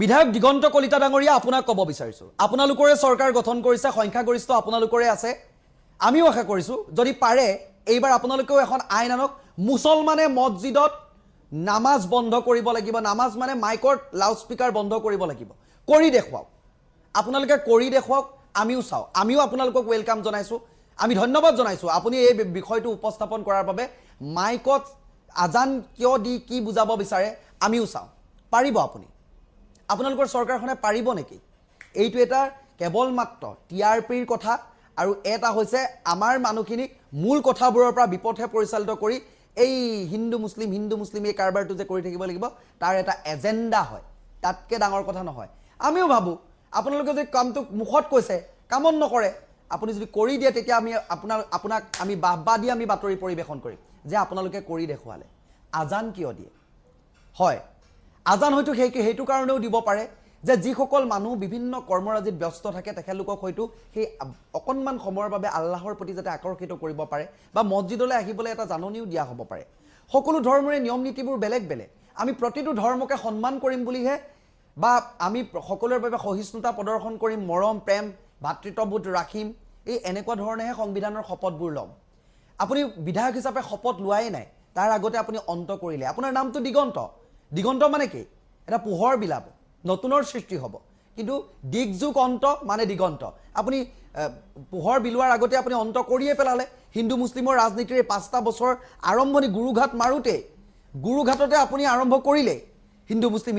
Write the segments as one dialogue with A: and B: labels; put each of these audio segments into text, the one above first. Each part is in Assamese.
A: বিধায়ক দিগন্ত কলিতা ডাঙৰীয়া আপোনাক ক'ব বিচাৰিছোঁ আপোনালোকৰে চৰকাৰ গঠন কৰিছে সংখ্যাগৰিষ্ঠ আপোনালোকৰে আছে আমিও আশা কৰিছোঁ যদি পাৰে এইবাৰ আপোনালোকেও এখন আইন আনক মুছলমানে মছজিদত নামাজ বন্ধ কৰিব লাগিব নামাজ মানে মাইকৰ লাউড স্পিকাৰ বন্ধ কৰিব লাগিব কৰি দেখুৱাওক আপোনালোকে কৰি দেখুৱাওক আমিও চাওঁ আমিও আপোনালোকক ওয়েলকাম জনাইছোঁ আমি ধন্যবাদ জনাইছোঁ আপুনি এই বিষয়টো উপস্থাপন কৰাৰ বাবে মাইকত আজান কিয় দি কি বুজাব বিচাৰে আমিও চাওঁ পাৰিব আপুনি আপোনালোকৰ চৰকাৰখনে পাৰিব নেকি এইটো এটা কেৱল মাত্ৰ টিআৰপিৰ কথা আৰু এটা হৈছে আমাৰ মানুহখিনিক মূল কথাবোৰৰ পৰা বিপথে পৰিচালিত কৰি এই হিন্দু মুছলিম এই কাৰবাৰটো যে কৰি থাকিব লাগিব তাৰ এটা এজেণ্ডা হয় তাতকে ডাঙৰ কথা নহয় আমিও ভাবো আপোনালোকে যে কামটো মুখত কৈছে কামত নকৰে আপুনি যদি কৰি দিয়ে তেতিয়া আমি আপোনাক আমি বাহবা দি আমি বাতৰি পৰিবেশন কৰিম যে আপোনালোকে কৰি দেখুৱালে আজান কিয় দিয়ে হয় আজান হয়তো সেইটো কাৰণেও দিব পাৰে যে যিসকল মানুহ বিভিন্ন কৰ্মৰাজিত ব্যস্ত থাকে তেখেতলোকক হয়তো সেই অকণমান সময়ৰ বাবে আল্লাহৰ প্ৰতি যাতে আকৰ্ষিত কৰিব পাৰে বা মছজিদলৈ আহিবলৈ এটা জাননীও দিয়া হ'ব পাৰে সকলো ধৰ্মৰে নিয়ম নীতিবোৰ বেলেগ বেলেগ আমি প্ৰতিটো ধৰ্মকে সন্মান কৰিম বুলিহে বা আমি সকলোৰে বাবে সহিষ্ণুতা প্ৰদৰ্শন কৰিম মৰম প্ৰেম ভাতৃত্ববোধ ৰাখিম এই এনেকুৱা ধৰণেহে সংবিধানৰ শপতবোৰ ল'ম আপুনি বিধায়ক হিচাপে শপত লোৱাই নাই তাৰ আগতে আপুনি অন্ত কৰিলে আপোনাৰ নামটো দিগন্ত মানে কি এটা পোহৰ বিলাব নতুনৰ সৃষ্টি হ'ব কিন্তু দিগযুগ অন্ত মানে দিগন্ত আপুনি পোহৰ বিলোৱাৰ আগতে আপুনি অন্ত কৰিয়ে পেলালে হিন্দু মুছলিমৰ ৰাজনীতিৰ 5টা বছৰ আৰম্ভণি গুৰুঘাট মাৰুতে গুৰুঘাটতে আপুনি আৰম্ভ কৰিলে হিন্দু মুছলিম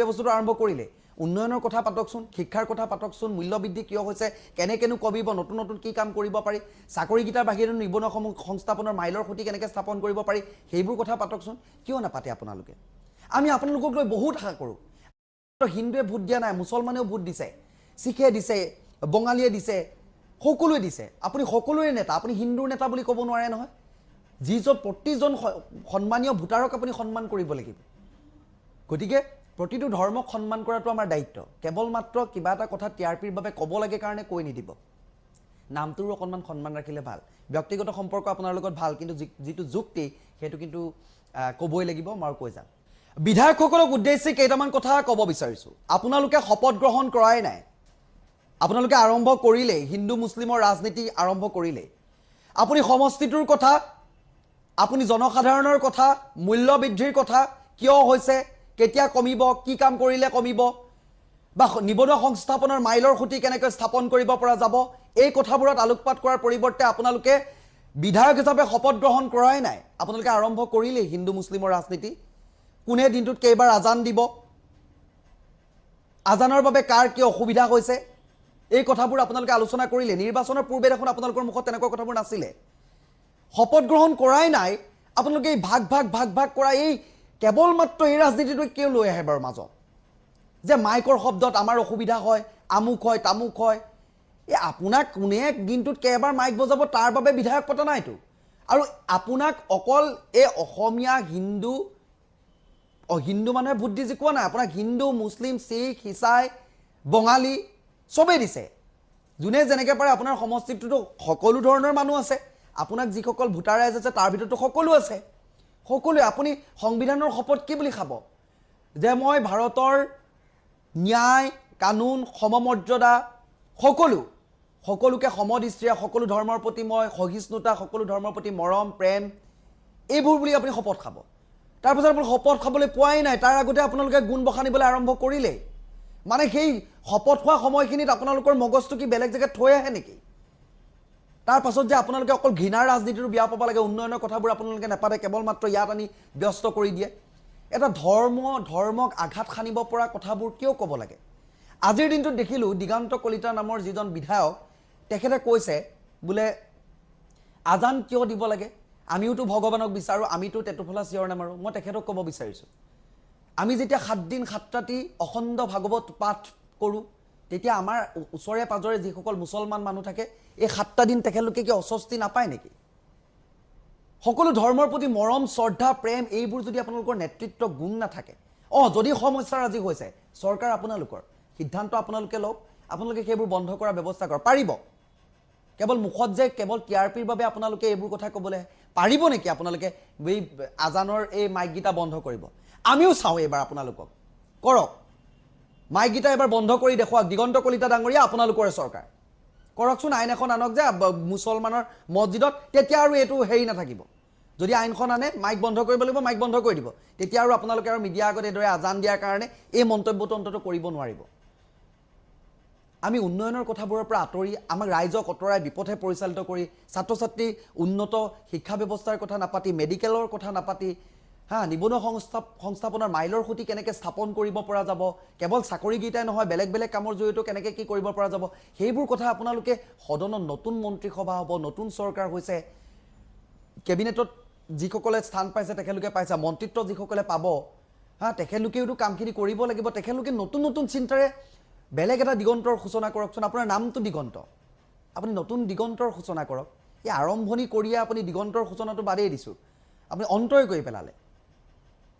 A: বস্তুটো আৰম্ভ কৰিলে উন্নয়নৰ কথা পাতকচোন শিক্ষাৰ কথা পাতকচোন মূল্যবৃদ্ধি কিয় হৈছে কেনেকেনো কমিব নতুন কি কাম কৰিব পাৰি চাকৰিকেইটাৰ বাহিৰে নিবনুৱা সংস্থাপনৰ মাইলৰ খুঁটি কেনেকৈ স্থাপন কৰিব পাৰি সেইবোৰ কথা পাতকচোন কিয় নাপাতে আপোনালোকে আমি আপোনালোকক লৈ বহুত আশা কৰোঁ হিন্দুৱে ভোট দিয়া নাই মুছলমানেও ভোট দিছে শিখে দিছে বঙালীয়ে দিছে সকলোৱে দিছে আপুনি সকলোৰে নেতা আপুনি হিন্দুৰ নেতা বুলি ক'ব নোৱাৰে নহয় যিজন প্ৰতিজন সন্মানীয় ভোটাৰক আপুনি সন্মান কৰিব লাগিব গতিকে প্ৰতিটো ধৰ্মক সন্মান কৰাটো আমাৰ দায়িত্ব কেৱল মাত্ৰ কিবা এটা কথা টিআৰপিৰ বাবে ক'ব লাগে কাৰণে কৈ নিদিব নামটোৰো অকণমান সন্মান ৰাখিলে ভাল ব্যক্তিগত সম্পৰ্ক আপোনাৰ লগত ভাল কিন্তু যিটো যুক্তি সেইটো কিন্তু ক'বই লাগিব মই কৈ যাম বিধায়কসকলক উদ্দেশ্যি কেইটামান কথা ক'ব বিচাৰিছোঁ আপোনালোকে শপত গ্ৰহণ কৰাই নাই আপোনালোকে আৰম্ভ কৰিলে হিন্দু মুছলিমৰ ৰাজনীতি আৰম্ভ কৰিলে আপুনি সমষ্টিটোৰ কথা আপুনি জনসাধাৰণৰ কথা মূল্য বৃদ্ধিৰ কথা কিয় হৈছে কেতিয়া কমিব কি কাম কৰিলে কমিব বা নিবনুৱা সংস্থাপনৰ মাইলৰ খুঁটি কেনেকৈ স্থাপন কৰিব পৰা যাব এই কথাবোৰত আলোকপাত কৰাৰ পৰিৱৰ্তে আপোনালোকে বিধায়ক হিচাপে শপত গ্ৰহণ কৰাই নাই আপোনালোকে আৰম্ভ কৰিলে হিন্দু মুছলিমৰ ৰাজনীতি কোনে দিনটোত কেইবাৰ আজান দিব আজানৰ বাবে কাৰ কি অসুবিধা হৈছে এই কথাবোৰ আপোনালোকে আলোচনা কৰিলে নিৰ্বাচনৰ পূৰ্বে দেখোন আপোনালোকৰ মুখত তেনেকুৱা কথাবোৰ নাছিলে শপত গ্ৰহণ কৰাই নাই আপোনালোকে এই ভাগ কৰা এই কেৱল মাত্ৰ এই ৰাজনীতিটো কিয় লৈ আহে বাৰু মাজত যে মাইকৰ শব্দত আমাৰ অসুবিধা হয় আমুক হয় তামুক হয় এই আপোনাক কোনে দিনটোত কেইবাৰ মাইক বজাব তাৰ বাবে বিধায়ক পতা নাইতো আৰু আপোনাক অকল এই অসমীয়া হিন্দু মানুহে ভোট দি জিকোৱা নাই আপোনাক হিন্দু মুছলিম শিখ ইছাই বঙালী চবেই দিছে যোনে যেনেকৈ পাৰে আপোনাৰ সমষ্টিটোতো সকলো ধৰণৰ মানুহ আছে আপোনাক যিসকল ভোটাৰ ৰাইজ আছে তাৰ ভিতৰতো সকলো আছে সকলোৱে আপুনি সংবিধানৰ শপত কি বুলি খাব যে মই ভাৰতৰ ন্যায় কানুন সমমৰ্যাদা সকলোকে সমদৃষ্টিৰে সকলো ধৰ্মৰ প্ৰতি মই সহিষ্ণুতা সকলো ধৰ্মৰ প্ৰতি মৰম প্ৰেম এইবোৰ বুলি আপুনি শপত খাব তাৰপিছত আপুনি শপত খাবলৈ পোৱাই নাই তাৰ আগতে আপোনালোকে গুণ বখানিবলৈ আৰম্ভ কৰিলে মানে সেই শপত হোৱা সময়খিনিত আপোনালোকৰ মগজটো কি বেলেগ জেগাত থৈ আহে নেকি তাৰ পাছত যে আপোনালোকে অকল ঘৃণাৰ ৰাজনীতিটো বিয়া পাব লাগে উন্নয়নৰ কথাবোৰ আপোনালোকে নাপাতে কেৱল মাত্ৰ ইয়াত আনি ব্যস্ত কৰি দিয়ে এটা ধৰ্মক আঘাত সানিব পৰা কথাবোৰ কিয় ক'ব লাগে আজিৰ দিনটোত দেখিলোঁ দিগন্ত কলিতা নামৰ যিজন বিধায়ক তেখেতে কৈছে বোলে আজান কিয় দিব লাগে আমিওতো ভগৱানক বিচাৰোঁ আমিতো টেটুফলা চিঞৰ নামাৰোঁ মই তেখেতক ক'ব বিচাৰিছোঁ আমি যেতিয়া 7 দিন 7 ৰাতি অখণ্ড ভাগৱত পাঠ কৰোঁ তেতিয়া আমাৰ ওচৰে পাজৰে যিসকল মুছলমান মানুহ থাকে এই 7টা দিন তেখেতলোকে কি অস্বস্তি নাপায় নেকি সকলো ধৰ্মৰ প্ৰতি মৰম শ্ৰদ্ধা প্ৰেম এইবোৰ যদি আপোনালোকৰ নেতৃত্ব গুণ নাথাকে যদি সমস্যাৰ আজি হৈছে চৰকাৰ আপোনালোকৰ সিদ্ধান্ত আপোনালোকে লওক আপোনালোকে সেইবোৰ বন্ধ কৰাৰ ব্যৱস্থা কৰক পাৰিব কেৱল মুখত যে কেৱল টিআৰপিৰ বাবে আপোনালোকে এইবোৰ কথা ক'বলৈ পাৰিব নেকি আপোনালোকে এই আজানৰ এই মাইকগীতা বন্ধ কৰিব আমিও চাওঁ এবাৰ আপোনালোকক কৰক মাইকগীটা এবাৰ বন্ধ কৰি দেখুৱাওক দিগন্ত কলিতা ডাঙৰীয়া আপোনালোকৰে চৰকাৰ কৰকচোন আইন এখন আনক যে মুছলমানৰ মছজিদত তেতিয়া আৰু এইটো হেৰি নাথাকিব যদি আইনখন আনে মাইক বন্ধ কৰিব লাগিব মাইক বন্ধ কৰি দিব তেতিয়া আৰু আপোনালোকে আৰু মিডিয়া আগত এইদৰে আজান দিয়াৰ কাৰণে এই মন্তব্যটো অন্তত কৰিব নোৱাৰিব আমি উন্নয়নৰ কথাবোৰৰ পৰা আঁতৰি আমাক ৰাইজক অতৰাই বিপথে পৰিচালিত কৰি ছাত্ৰ ছাত্ৰী উন্নত শিক্ষা ব্যৱস্থাৰ কথা নাপাতি মেডিকেলৰ কথা নাপাতি নিবনুৱা সংস্থাপনৰ মাইলৰ খুঁটি কেনেকৈ স্থাপন কৰিব পৰা যাব কেৱল চাকৰিকেইটাই নহয় বেলেগ বেলেগ কামৰ জৰিয়তে কেনেকৈ কি কৰিব পৰা যাব সেইবোৰ কথা আপোনালোকে সদনত নতুন মন্ত্ৰীসভা হ'ব নতুন চৰকাৰ হৈছে কেবিনেটত যিসকলে স্থান পাইছে তেখেতলোকে পাইছে মন্ত্ৰিত্ব যিসকলে পাব তেখেতলোকেওতো কামখিনি কৰিব লাগিব তেখেতলোকে নতুন নতুন চিন্তাৰে বেলেগ এটা দিগন্তৰ সূচনা কৰকচোন আপোনাৰ নামটো দিগন্ত আপুনি নতুন দিগন্তৰ সূচনা কৰক এই আৰম্ভণি কৰিয়ে আপুনি দিগন্তৰ সূচনাটো বাদেই দিছোঁ আপুনি অন্তই কৰি পেলালে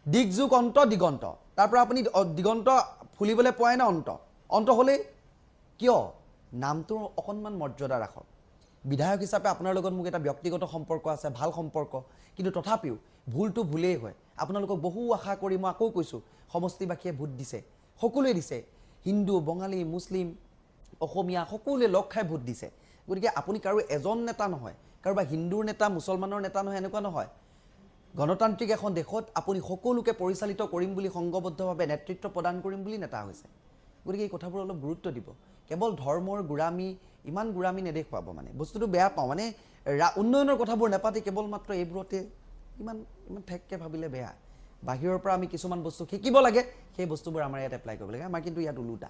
A: দিগযুগ অন্ত দিগন্ত তাৰ পৰা আপুনি দিগন্ত ফুলিবলৈ পোৱাই না অন্ত হ'লেই কিয় নামটোৰ অকণমান মৰ্যাদা ৰাখক বিধায়ক হিচাপে আপোনাৰ লগত মোক এটা ব্যক্তিগত সম্পৰ্ক আছে ভাল সম্পৰ্ক কিন্তু তথাপিও ভুলটো ভুলেই হয় আপোনালোকক বহু আশা কৰি মই আকৌ কৈছোঁ সমষ্টিবাসীয়ে ভোট দিছে সকলোৱে দিছে হিন্দু বঙালী মুছলিম অসমীয়া সকলোৱে লগ খাই ভোট দিছে গতিকে আপুনি কাৰো এজন নেতা নহয় কাৰোবাৰ হিন্দুৰ নেতা মুছলমানৰ নেতা নহয় এনেকুৱা নহয় গণতান্ত্ৰিক এখন দেশত আপুনি সকলোকে পৰিচালিত কৰিম বুলি সংঘবদ্ধভাৱে নেতৃত্ব প্ৰদান কৰিম বুলি নেতা হৈছে গতিকে এই কথাবোৰ অলপ গুৰুত্ব দিব কেৱল ধৰ্মৰ গোৰামী ইমান গোৰামী নেদেখুৱাব মানে বস্তুটো বেয়া পাওঁ মানে উন্নয়নৰ কথাবোৰ নেপাতি কেৱল মাত্ৰ এইবোৰতে ইমান ঠেককৈ ভাবিলে বেয়া বাহিৰৰ পৰা আমি কিছুমান বস্তু শিকিব লাগে সেই বস্তুবোৰ আমাৰ ইয়াত এপ্লাই কৰিব লাগে আমাৰ কিন্তু ইয়াত ওলোটা